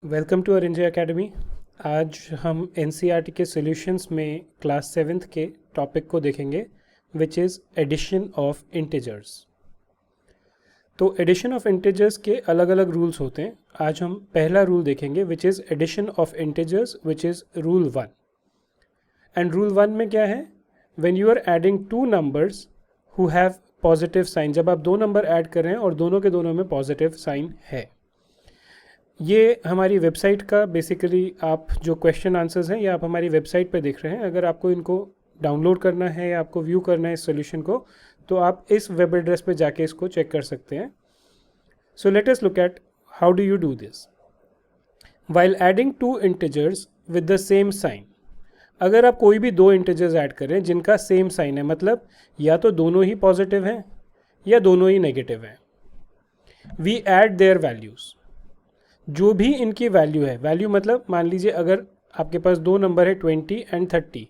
Welcome to अरेंजे academy. आज हम NCERT के सॉल्यूशंस में क्लास 7th के टॉपिक को देखेंगे which is addition of integers. तो एडिशन ऑफ इंटीजर्स के अलग अलग रूल्स होते हैं। आज हम पहला रूल देखेंगे which is addition of integers which is rule 1। And rule 1 में क्या है, when you are adding two numbers who have positive sign, जब आप दो नंबर ऐड कर रहे हैं और दोनों के दोनों में पॉजिटिव साइन है। ये हमारी वेबसाइट का बेसिकली आप जो क्वेश्चन आंसर्स हैं ये आप हमारी वेबसाइट पे देख रहे हैं। अगर आपको इनको डाउनलोड करना है या आपको व्यू करना है इस सॉल्यूशन को, तो आप इस वेब एड्रेस पे जाके इसको चेक कर सकते हैं। So let us look at how do you do this. While adding two integers with the same sign, अगर आप कोई भी दो इंटीजर्स ऐड करें जिनका सेम साइन है, मतलब या तो दोनों ही पॉजिटिव हैं या दोनों ही नेगेटिव हैं, वी ऐड देयर वैल्यूज़। जो भी इनकी वैल्यू है, वैल्यू मतलब मान लीजिए अगर आपके पास दो नंबर है 20 and 30,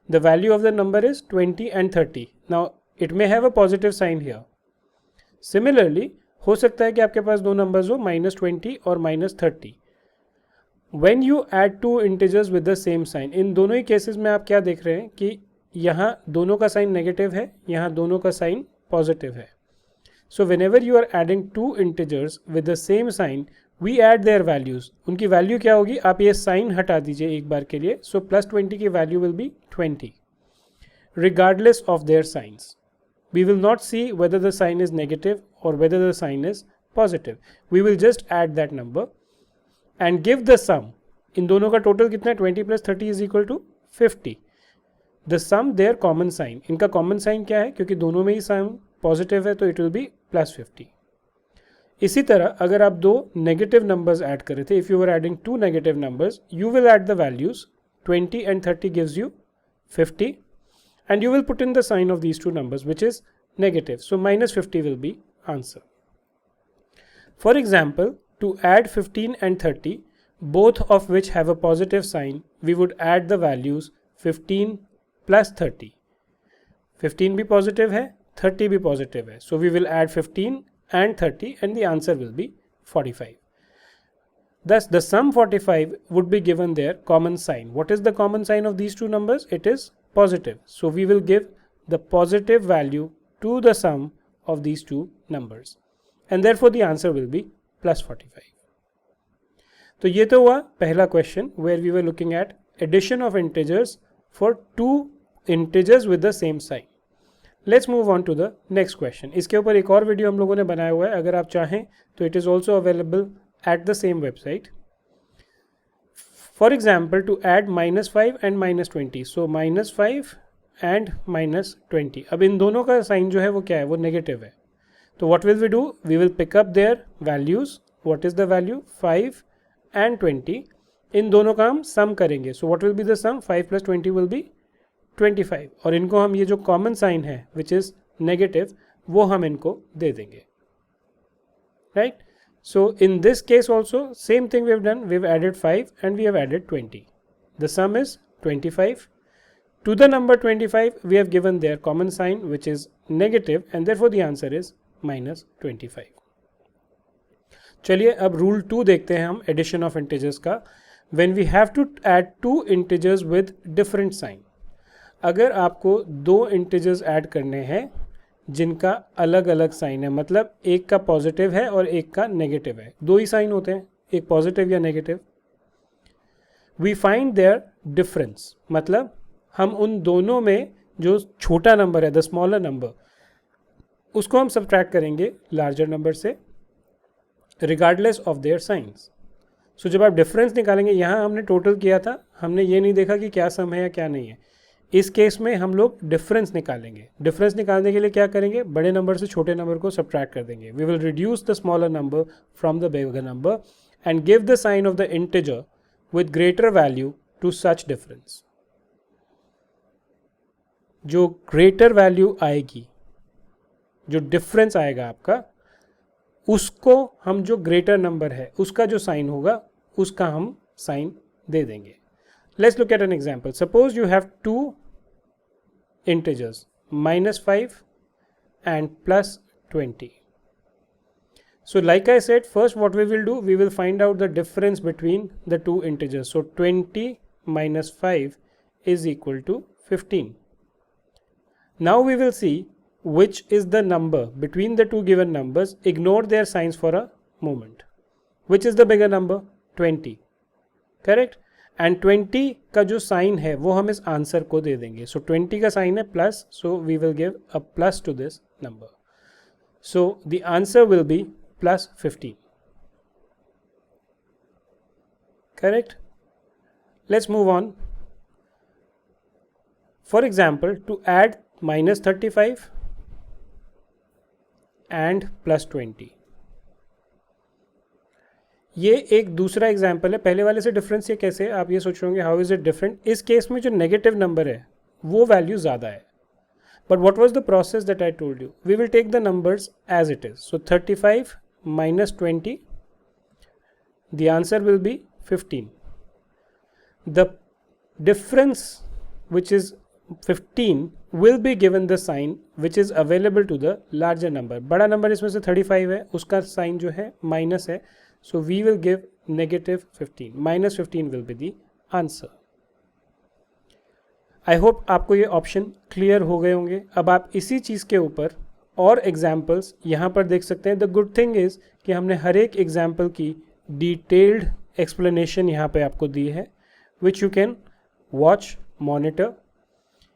the value of the number is 20 and 30। Now it may have a positive sign here. Similarly हो सकता है कि आपके पास दो नंबर्स हो -20 और -30। When you add two integers with the same sign, इन दोनों ही केसेस में आप क्या देख रहे हैं कि यहाँ दोनों का साइन नेगेटिव है, यहाँ दोनों का साइन पॉजिटिव है। So whenever you are adding two integers with the same sign, we add their values. उनकी वैल्यू क्या होगी, आप ये साइन हटा दीजिए एक बार के लिए। सो +20 की value will be 20 regardless of their signs. We will not see whether the sign is negative or whether the sign is positive. We will just add that number and give the sum. इन दोनों का total कितना है, 20 + 30 is equal to 50. The sum their common sign. इनका common sign क्या है, क्योंकि दोनों में ही साइन पॉजिटिव है तो इट विल बी +50. इसी तरह अगर आप दो नेगेटिव नंबर्स ऐड कर रहे थे, if you are adding two negative numbers, you will add the values 20 and 30 gives you 50 and you will put in the sign of these two numbers which is negative, so -50 will be answer. For example, to add 15 and 30 both of which have a positive sign, we would add the values 15 plus 30. 15 भी positive है, 30 भी positive है, so we will add 15 and 30 and the answer will be 45. Thus the sum 45 would be given their common sign. What is the common sign of these two numbers? It is positive. So we will give the positive value to the sum of these two numbers and therefore the answer will be +45. तो ये तो हुआ पहला question where we were looking at addition of integers for two integers with the same sign. Let's move on to the next question. इसके ऊपर एक और video हम लोगों ने बनाया हुआ है, अगर आप चाहें तो it is also available at the same website. For example, to add -5 and -20, so -5 and -20। अब इन दोनों का साइन जो है वो क्या है, वो नेगेटिव है। तो what will we do, we will pick up their values. What is the value, 5 and 20। इन दोनों का हम सम करेंगे। So what will be the sum, 5 + 20 will be 25 और इनको हम ये जो कॉमन साइन है विच इज नेगेटिव वो हम इनको दे देंगे, right. So in this case also same thing we have done, we have added 5 and we have added 20। The sum is 25। To the number 25 we have given their common sign which is negative and therefore the answer is -25। चलिए अब rule 2 देखते हैं हम addition of integers का। When we have to add two integers with different sign, अगर आपको दो integers add करने हैं जिनका अलग अलग साइन है, मतलब एक का पॉजिटिव है और एक का नेगेटिव है, दो ही साइन होते हैं, एक पॉजिटिव या negative. We find their difference, मतलब हम उन दोनों में जो छोटा नंबर है, द स्मॉलर नंबर, उसको हम सब्ट्रैक्ट करेंगे लार्जर नंबर से रिगार्डलेस ऑफ देयर साइंस। सो जब आप डिफरेंस निकालेंगे, यहाँ हमने टोटल किया था, हमने ये नहीं देखा कि क्या सम है या क्या नहीं है। इस केस में हम लोग डिफरेंस निकालेंगे। डिफरेंस निकालने के लिए क्या करेंगे, बड़े नंबर से छोटे नंबर को सब्ट्रैक्ट कर देंगे। We will reduce the smaller number from the bigger number and give the sign of the integer with greater value to such difference. जो ग्रेटर वैल्यू आएगी, जो डिफरेंस आएगा आपका, उसको हम जो ग्रेटर नंबर है उसका जो साइन होगा उसका हम साइन दे देंगे। Let's look at an example. Suppose you have two integers, -5 and +20. So like I said, first what we will do, we will find out the difference between the two integers. So 20 minus 5 is equal to 15. Now we will see which is the number between the two given numbers. Ignore their signs for a moment. Which is the bigger number? 20. Correct? And 20 का जो sign है वो हम इस answer को दे देंगे. So 20 का sign है plus, so we will give a plus to this number. So the answer will be plus 15. Correct? Let's move on. For example, to add minus 35 and plus 20. ये एक दूसरा एग्जाम्पल है. पहले वाले से डिफरेंस ये कैसे, आप ये सोच रहे होंगे हाउ इज इट डिफरेंट. इस केस में जो नेगेटिव नंबर है वो वैल्यू ज़्यादा है. But what was the process that I told you. We will take the numbers as it is. So 35 minus 20, the answer will be 15. The difference, which is 15, will be given the sign which is available to the larger number. बड़ा number इसमें से 35 है, उसका sign जो है minus है. So we will give negative 15. Minus 15 will be the answer. I hope आपको ये ऑप्शन क्लियर हो गए होंगे. अब आप इसी चीज़ के ऊपर और एग्जाम्पल्स यहाँ पर देख सकते हैं. द गुड थिंग इज़ कि हमने हर एक एग्जाम्पल की डिटेल्ड एक्सप्लेनेशन यहाँ पे आपको दी है, which you can watch, monitor.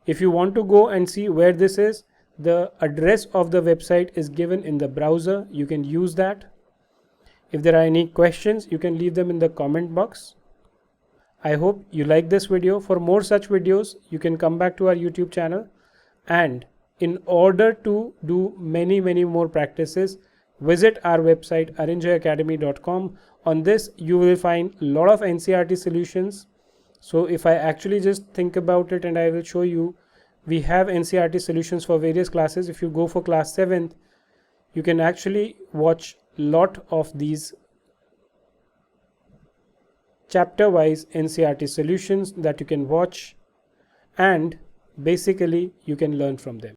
If you want to go and see where this is, the address of the website is given in the browser. You can use that. If there are any questions, you can leave them in the comment box. I hope you like this video. For more such videos, you can come back to our YouTube channel. And in order to do many more practices, visit our website arinjoyacademy.com. On this, you will find a lot of NCERT solutions. So if I actually just think about it and I will show you, we have NCERT solutions for various classes. If you go for class 7th, you can actually watch lot of these chapter wise NCERT solutions that you can watch, and basically you can learn from them.